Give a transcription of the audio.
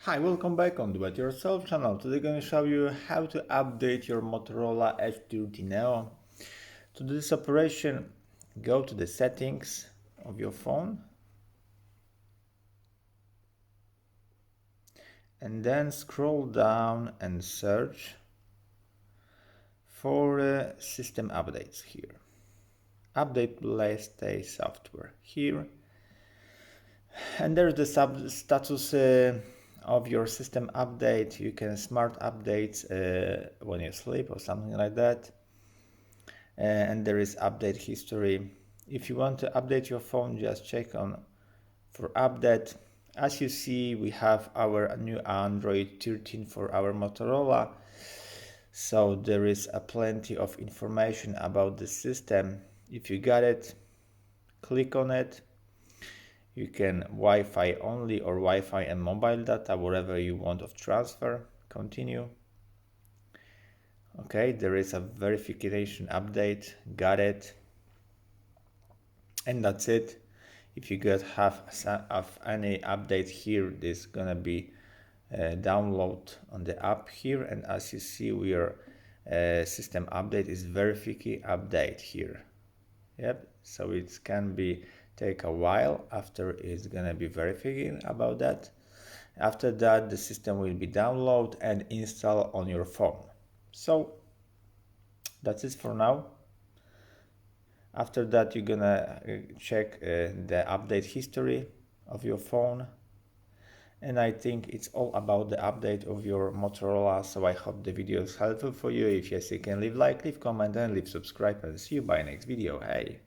Hi, welcome back on Do It Yourself channel. Today I'm going to show you how to update your Motorola H30 Neo. To do this operation, go to the settings of your phone and then scroll down and search for system updates here. Update Play software here, and there's the status of your system update. You can smart updates when you sleep or something like that. And there is update history. If you want to update your phone, just check on for update. As you see, we have our new Android 13 for our Motorola, so there is a plenty of information about the system. If you got it, click on it. You can Wi-Fi only or Wi-Fi and mobile data, whatever you want of transfer. Continue. Okay, there is a verification update. Got it. And that's it. If you get have any update here, this gonna be download on the app here, and as you see, we are system update is verification update here. Yep, so it can be take a while after it's gonna be verifying about that. After that, the system will be download and install on your phone. So that's it for now. After that, you're gonna check the update history of your phone, and I think it's all about the update of your Motorola. So I hope the video is helpful for you. If yes, you can leave like, leave comment, and leave subscribe, and see you by next video. Hey.